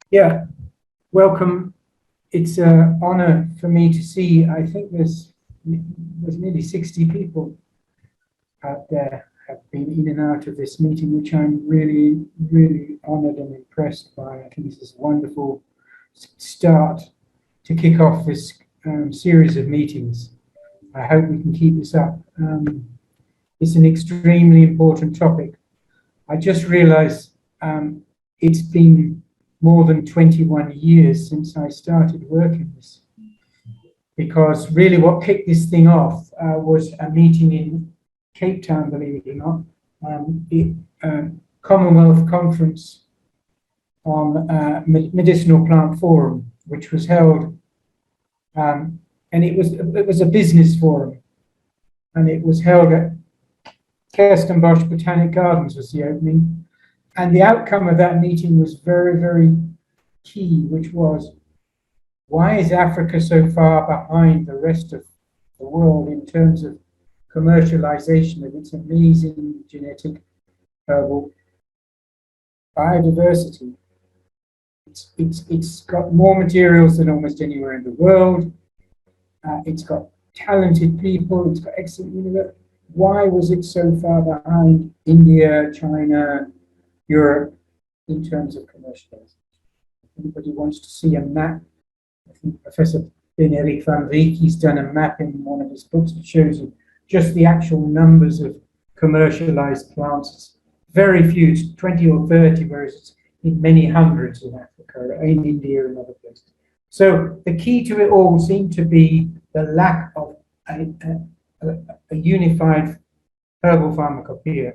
Yeah, welcome. It's an honor for me to see. I think there's nearly 60 people out there have been in and out of this meeting, which I'm really, really honored and impressed by. I think this is a wonderful start to kick off this series of meetings. I hope we can keep this up. It's an extremely important topic. I just realized it's been more than 21 years since I started working this, because really what kicked this thing off was a meeting in Cape Town, believe it or not, Commonwealth Conference on Medicinal Plant Forum, which was held, and it was a business forum, and it was held at Kirstenbosch Botanic Gardens was the opening. And the outcome of that meeting was very, very key, which was, why is Africa so far behind the rest of the world in terms of commercialization of its amazing genetic herbal biodiversity? It's got more materials than almost anywhere in the world. It's got talented people. It's got excellent university. Why was it so far behind India, China, Europe in terms of commercialization? Anybody wants to see a map? I think Professor Ben-Erik van Rieke's done a map in one of his books that shows you just the actual numbers of commercialized plants. It's very few, it's 20 or 30, whereas it's in many hundreds in Africa, in India and other places. So the key to it all seemed to be the lack of a unified herbal pharmacopoeia.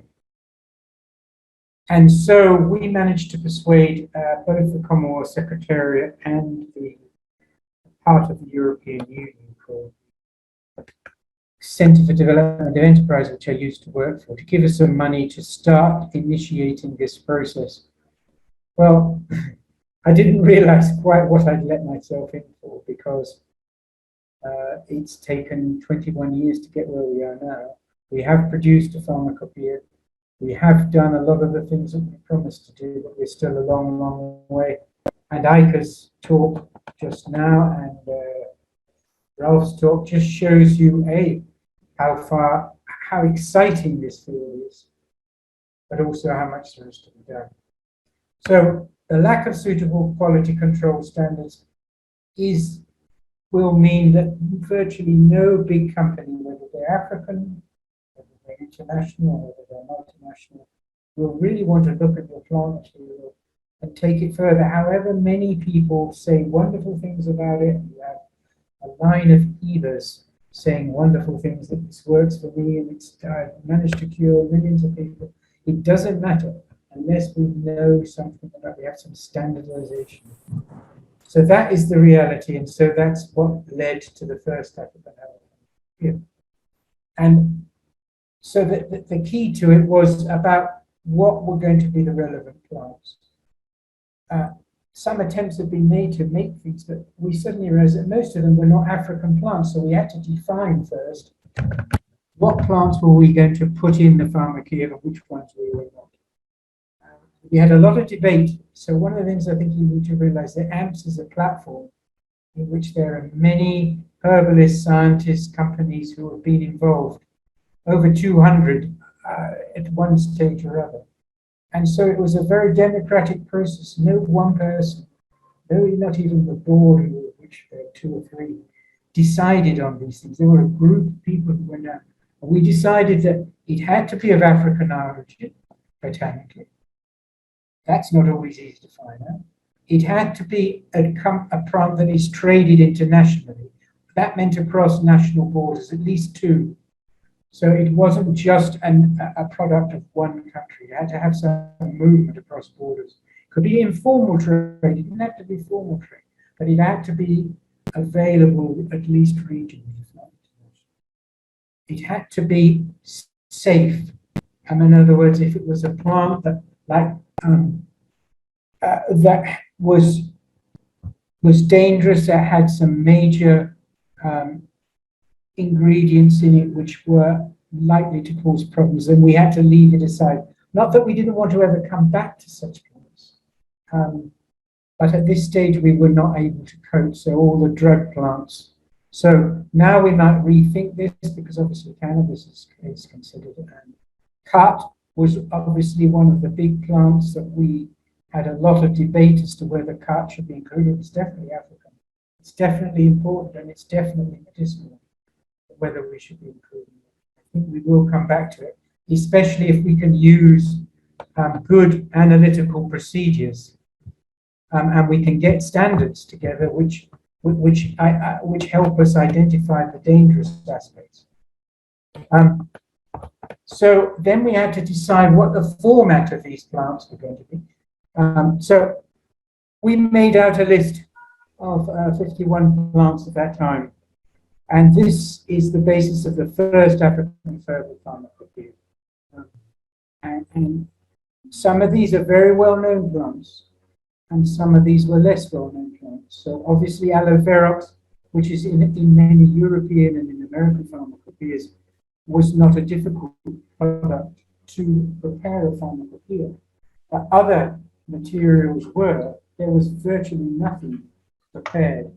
And so we managed to persuade both the Commonwealth Secretariat and the part of the European Union called Centre for Development of Enterprise, which I used to work for, to give us some money to start initiating this process. Well, I didn't realize quite what I'd let myself in for, because it's taken 21 years to get where we are now. We have produced a pharmacopoeia. We have done a lot of the things that we promised to do, but we're still a long, long way. And Eike's talk just now and Ralph's talk just shows you, how exciting this field is, but also how much there is to be done. So the lack of suitable quality control standards will mean that virtually no big company, whether they're African, whether they're international, whether they're multinational, will really want to look at your plant material and take it further. However many people say wonderful things about it, you have a line of healers saying wonderful things, that this works for me and it's managed to cure millions of people. It doesn't matter unless we know something about, we have some standardization. So that is the reality, and so that's what led to the first African health. And so the key to it was about what were going to be the relevant plants. Some attempts have been made to make these, but we suddenly realized that most of them were not African plants, so we had to define first what plants were we going to put in the pharmacopoeia and which ones we were not. We had a lot of debate, so one of the things I think you need to realize that AAMPS is a platform in which there are many herbalists, scientists, companies who have been involved, over 200 at one stage or other. And so it was a very democratic process. No one person, no, not even the board, which were 2 or 3, decided on these things. There were a group of people who went out. And we decided that it had to be of African origin. botanically. That's not always easy to find out. It had to be a plant that is traded internationally. That meant across national borders, at least two. So it wasn't just a product of one country. It had to have some movement across borders. It could be informal trade. It didn't have to be formal trade, but it had to be available at least regionally, if not internationally. It had to be safe. In other words, if it was a plant that, like, that was dangerous, that had some major ingredients in it which were likely to cause problems, then we had to leave it aside. Not that we didn't want to ever come back to such plants, but at this stage we were not able to cope, so all the drug plants. So now we might rethink this, because obviously cannabis is considered. And cut was obviously one of the big plants that we had a lot of debate as to whether cut should be included. It's definitely African. It's definitely important, and it's definitely medicinal. Whether we should be including it, I think we will come back to it, especially if we can use good analytical procedures, and we can get standards together which help us identify the dangerous aspects. So then we had to decide what the format of these plants were going to be. So we made out a list of 51 plants at that time. And this is the basis of the first African herbal pharmacopoeia. And some of these are very well-known plants, and some of these were less well-known plants. So obviously Aloe which is in many European and in American pharmacopoeias, was not a difficult product to prepare a pharmacopoeia. But other materials were. There was virtually nothing prepared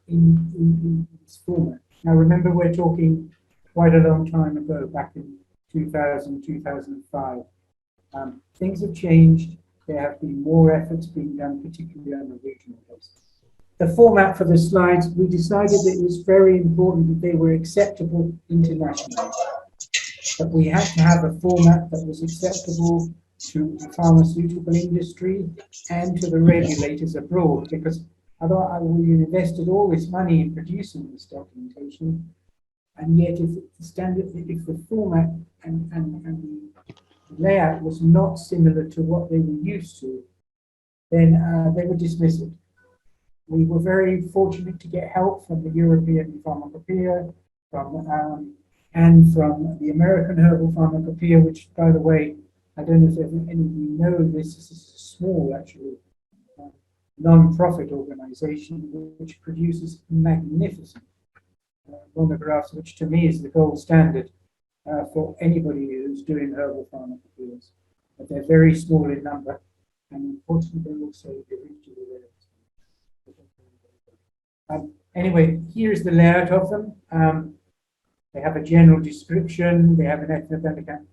in this format. Now remember, we're talking quite a long time ago, back in 2000, 2005. Things have changed. There have been more efforts being done, particularly on a regional basis. The format for the slides, we decided that it was very important that they were acceptable internationally. That we had to have a format that was acceptable to the pharmaceutical industry and to the regulators abroad, because otherwise we invested all this money in producing this documentation, and yet if the format and the layout was not similar to what they were used to, then they would dismiss it. We were very fortunate to get help from the European Pharmacopoeia, and from the American Herbal Pharmacopoeia, which, by the way, I don't know if any of you know this is a small, actually, non-profit organization which produces magnificent monographs, which to me is the gold standard for anybody who's doing herbal pharmacopoeias. But they're very small in number, and unfortunately they're also digitally rare. Anyway, here's the layout of them. They have a general description, they have an ethnobotanical.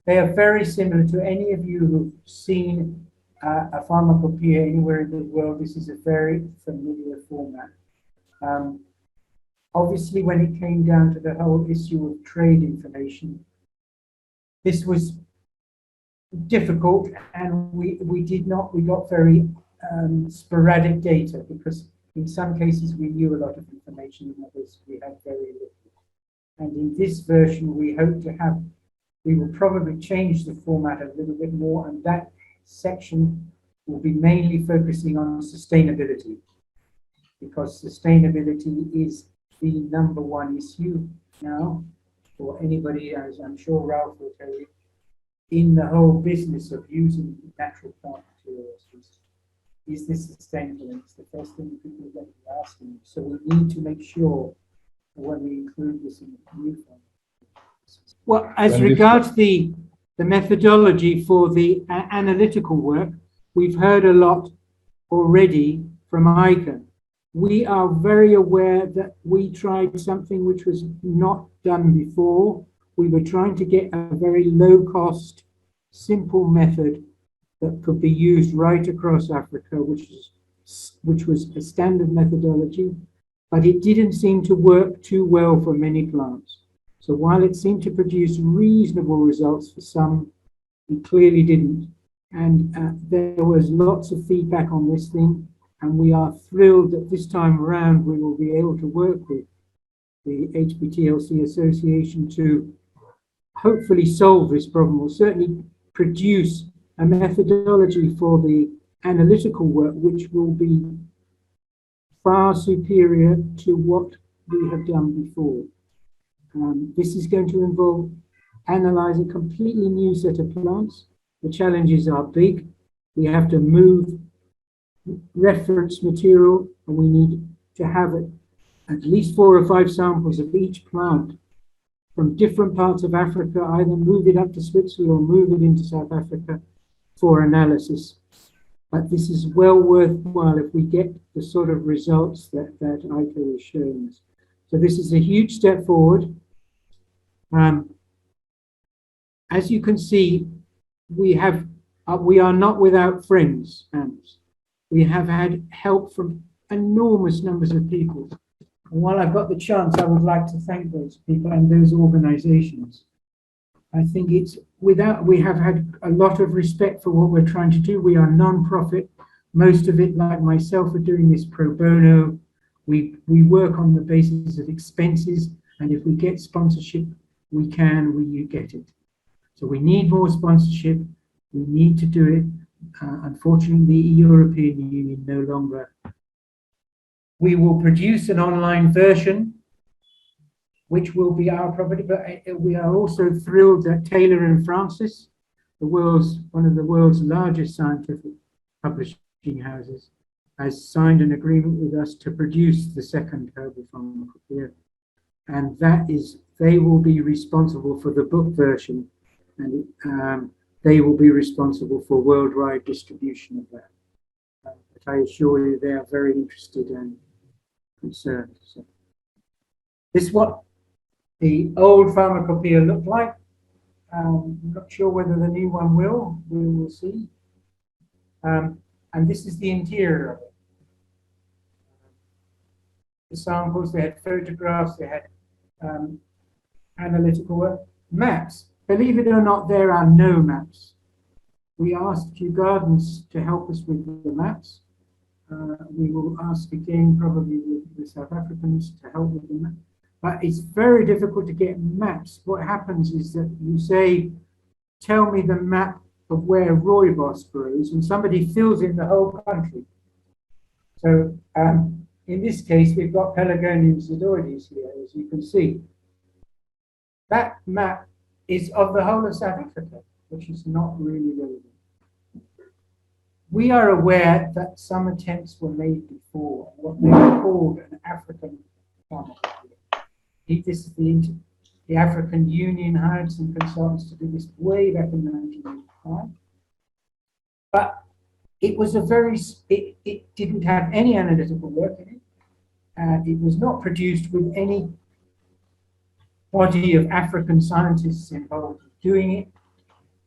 They are very similar to any of you who've seen a pharmacopoeia anywhere in the world. This is a very familiar format. Obviously, when it came down to the whole issue of trade information, this was difficult, and we got very sporadic data, because in some cases we knew a lot of information, in others we had very little. And in this version, we hope to have, we will probably change the format a little bit more, and that section will be mainly focusing on sustainability, because sustainability is the #1 issue now for anybody, as I'm sure Ralph will tell you, in the whole business of using natural plant materials. Is this sustainable? And it's the first thing people are asking. So we need to make sure when we include this in the new form. Well, as regards the methodology for the analytical work, we've heard a lot already from ICA. We are very aware that we tried something which was not done before. We were trying to get a very low-cost, simple method that could be used right across Africa, which was a standard methodology, but it didn't seem to work too well for many plants. So while it seemed to produce reasonable results for some, He clearly didn't. And there was lots of feedback on this thing. And we are thrilled that this time around we will be able to work with the HPTLC Association to hopefully solve this problem, or certainly produce a methodology for the analytical work which will be far superior to what we have done before. This is going to involve analyzing a completely new set of plants. The challenges are big. We have to move reference material, and we need to have at least 4 or 5 samples of each plant from different parts of Africa, either move it up to Switzerland or move it into South Africa for analysis. But this is well worthwhile if we get the sort of results that ICO is showing us. So this is a huge step forward. As you can see, we are not without friends, AMPS. We have had help from enormous numbers of people. And while I've got the chance, I would like to thank those people and those organizations. I think we have had a lot of respect for what we're trying to do. We are non-profit. Most of it, like myself, are doing this pro bono. We work on the basis of expenses, and if we get sponsorship, we get it. So we need more sponsorship. We need to do it. Unfortunately, the European Union no longer. We will produce an online version, which will be our property, but we are also thrilled that Taylor and Francis, one of the world's largest scientific publishing houses, has signed an agreement with us to produce the second herbal pharmacopoeia. And they will be responsible for the book version, and they will be responsible for worldwide distribution of that. But I assure you they are very interested and concerned. So this is what the old pharmacopoeia looked like. I'm not sure whether the new one will. We will see. And this is the interior of it. The samples, they had photographs, they had analytical work. Maps. Believe it or not, there are no maps. We asked Kew Gardens to help us with the maps. We will ask again, probably with the South Africans, to help with the map. But it's very difficult to get maps. What happens is that you say, tell me the map of where rooibos grows, and somebody fills in the whole country. So in this case, we've got Pelargonium xydoides here, as you can see. That map is of the whole of South Africa, which is not really relevant. We are aware that some attempts were made before, what they called an African pharmacopoeia. This is the African Union hired some consultants to do this way back in 1985. But it was it didn't have any analytical work in it. It was not produced with any body of African scientists involved in doing it.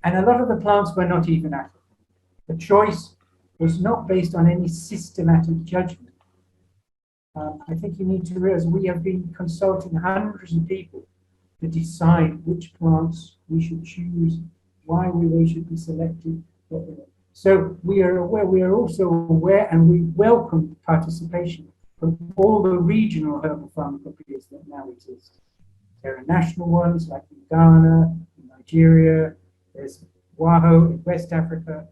And a lot of the plants were not even African. The choice was not based on any systematic judgment. I think you need to realize we have been consulting hundreds of people to decide which plants we should choose, why they should be selected. So we are also aware, and we welcome participation from all the regional herbal pharmacopoeias that now exist. There are national ones like in Ghana, in Nigeria, there's Waho in West Africa.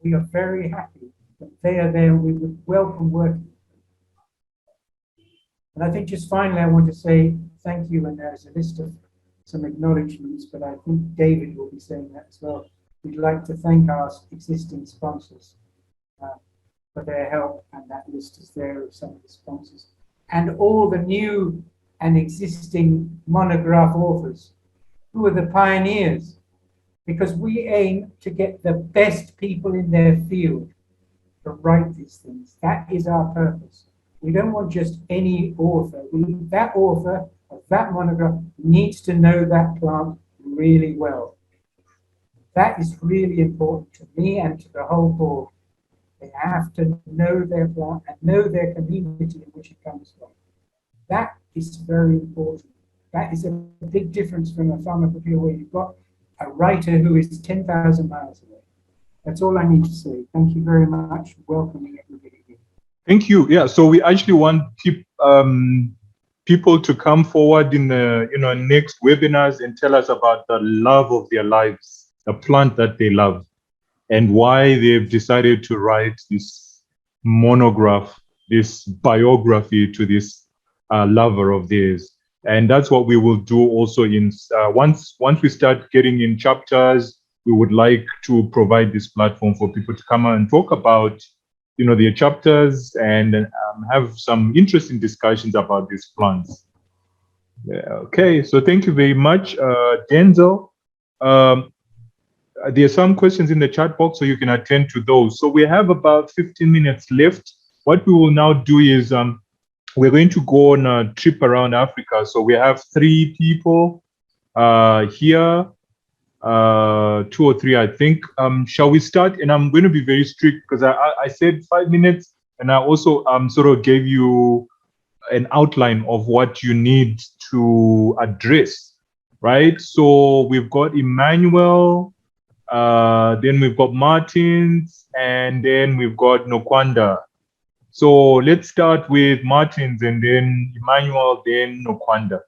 We are very happy that they are there. We would welcome working. And I think just finally, I want to say thank you, and there's a list of some acknowledgements, but I think David will be saying that as well. We'd like to thank our existing sponsors for their help, and that list is there of some of the sponsors. And all the new and existing monograph authors who are the pioneers, because we aim to get the best people in their field to write these things. That is our purpose. We don't want just any author. That author of that monograph needs to know that plant really well. That is really important to me and to the whole board. They have to know their plant and know their community in which it comes from. That is very important. That is a big difference from a pharmacopoeia where you've got a writer who is 10,000 miles away. That's all I need to say. Thank you very much for welcoming everybody here. Thank you. Yeah, so we actually want people to come forward in the next webinars and tell us about the love of their lives, the plant that they love, and why they've decided to write this monograph, this biography to this lover of theirs. And that's what we will do also in once we start getting in chapters. We would like to provide this platform for people to come and talk about their chapters and have some interesting discussions about these plants. Yeah, okay, so thank you very much, Denzel. There are some questions in the chat box, so you can attend to those. So we have about 15 minutes left. What we will now do is we're going to go on a trip around Africa. So we have 3 people here, 2 or 3, I think. Shall we start? And I'm going to be very strict because I said 5 minutes, and I also sort of gave you an outline of what you need to address, right? So we've got Emmanuel, then we've got Martins, and then we've got Nokwanda. So let's start with Martins and then Emmanuel, then Nokwanda.